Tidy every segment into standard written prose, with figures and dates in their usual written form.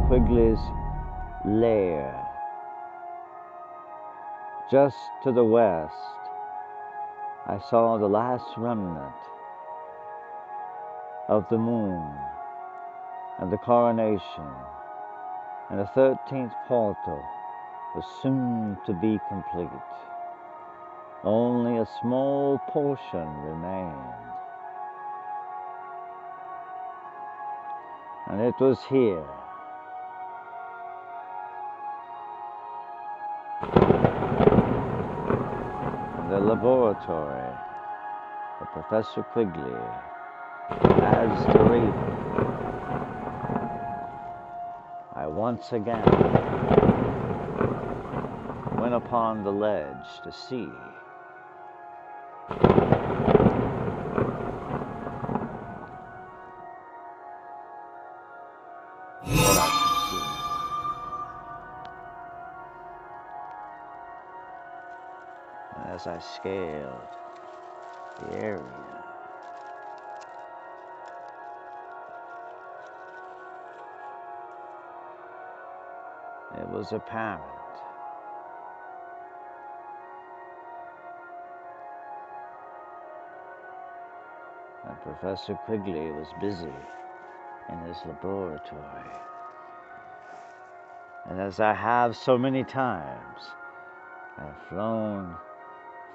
Quiglee's lair. Just to the west, I saw the last remnant of the moon and the coronation, and the 13th portal was soon to be complete. Only a small portion remained. And it was here, in the laboratory of Professor Quigley, as the raven, I once again went upon the ledge to see what I could see. And as I scaled the area, it was apparent that Professor Quigley was busy in his laboratory. And as I have so many times, I've flown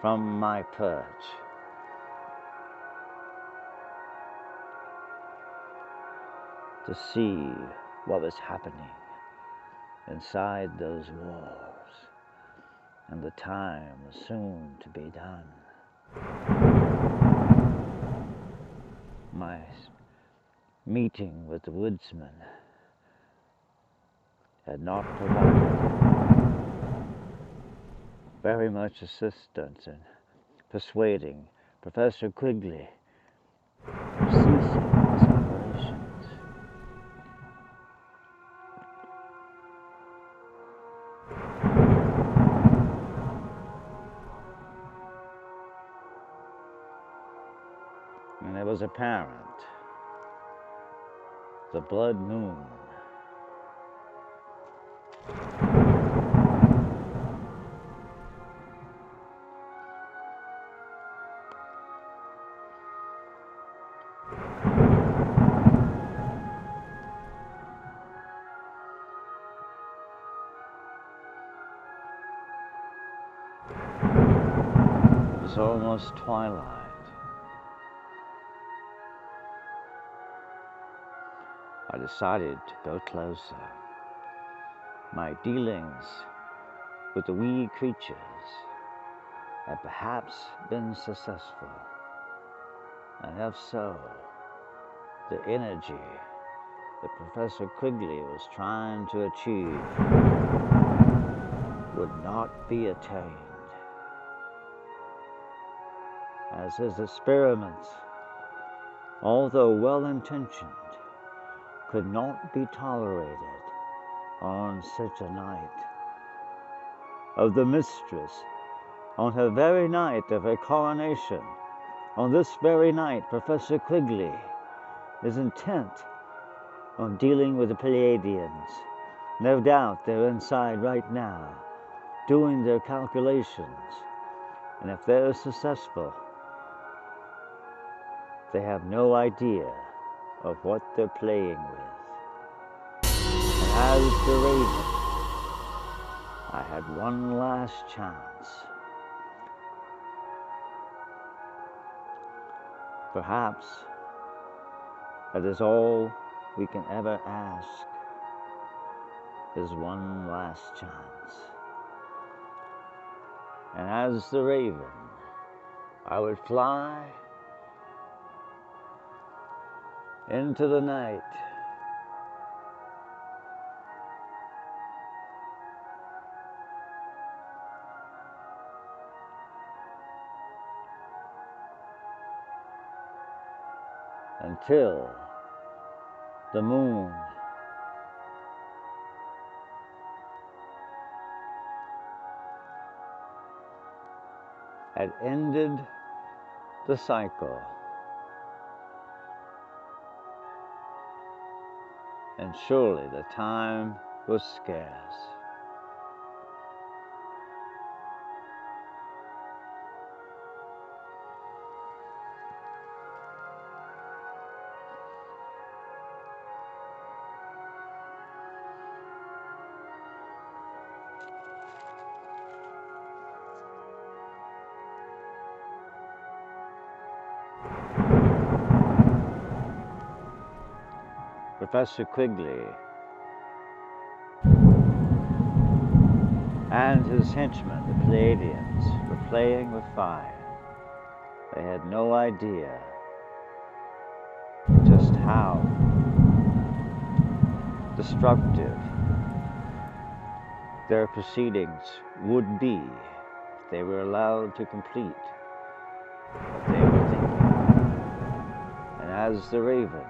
from my perch to see what was happening inside those walls, and the time was soon to be done. My meeting with the Woodsman had not provided very much assistance in persuading Professor Quigley from ceasing his operations. And it was apparent the blood moon was almost twilight. I decided to go closer. My dealings with the wee creatures had perhaps been successful, and if so, the energy that Professor Quigley was trying to achieve would not be attained, as his experiments, although well-intentioned, could not be tolerated on such a night of the mistress, on her very night of her coronation. On this very night, Professor Quigley is intent on dealing with the Pleiadians. No doubt they're inside right now, doing their calculations, and if they're successful, they have no idea of what they're playing with. And as the raven, I had one last chance. Perhaps that is all we can ever ask, is one last chance. And as the raven, I would fly into the night, until the moon had ended the cycle and surely the time was scarce. Professor Quigley and his henchmen, the Pleiadians, were playing with fire. They had no idea just how destructive their proceedings would be if they were allowed to complete what they were thinking. And as the raven,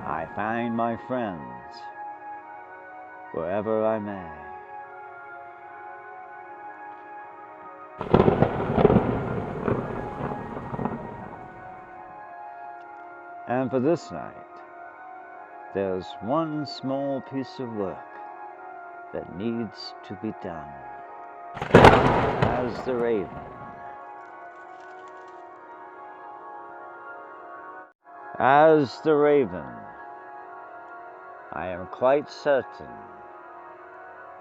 I find my friends wherever I may. And for this night, there's one small piece of work that needs to be done. As the raven, I am quite certain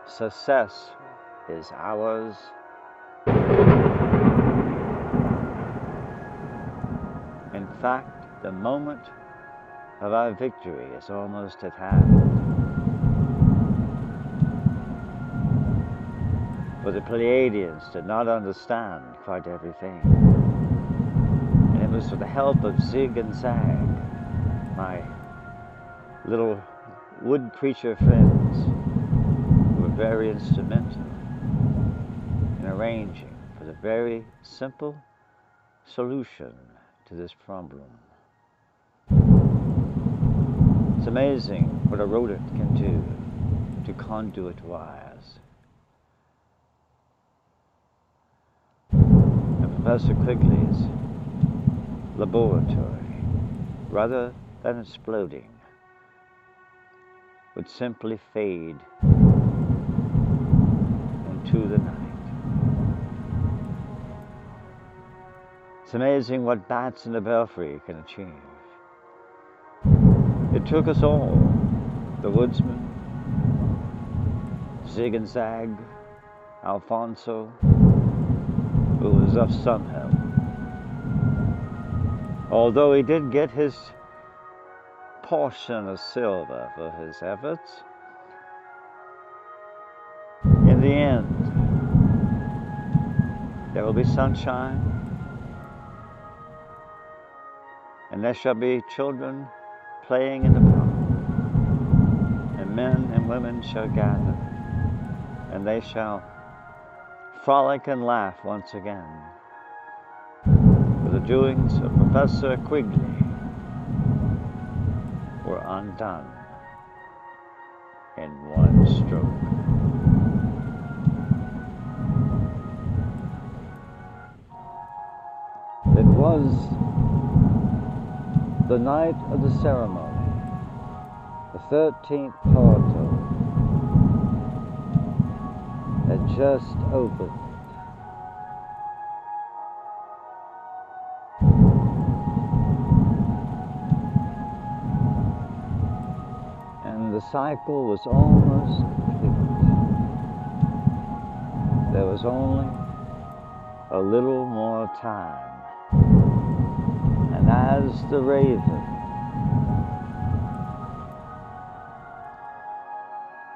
success is ours. In fact, the moment of our victory is almost at hand. For the Pleiadians did not understand quite everything. And it was with the help of Zig and Zag, my little wood creature friends, who were very instrumental in arranging for the very simple solution to this problem. It's amazing what a rodent can do to conduit wires. And Professor Quigley's laboratory, rather than exploding, would simply fade into the night. It's amazing what bats in the belfry can achieve. It took us all, the Woodsman, Zig and Zag, Alfonso, who was of some help. Although he did get his portion of silver for his efforts, in the end, there will be sunshine, and there shall be children playing in the park, and men and women shall gather, and they shall frolic and laugh once again. For the doings of Professor Quigley were undone in one stroke. It was the night of the ceremony. The 13th portal had just opened. And the cycle was almost complete. There was only a little more time. And as the raven,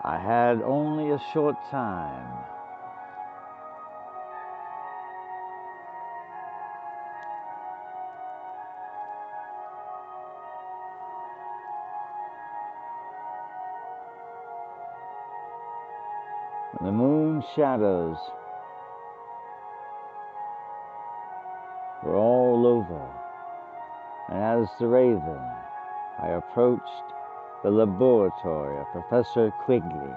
I had only a short time when the moon shadows were all over, and as the raven, I approached the laboratory of Professor Quigley.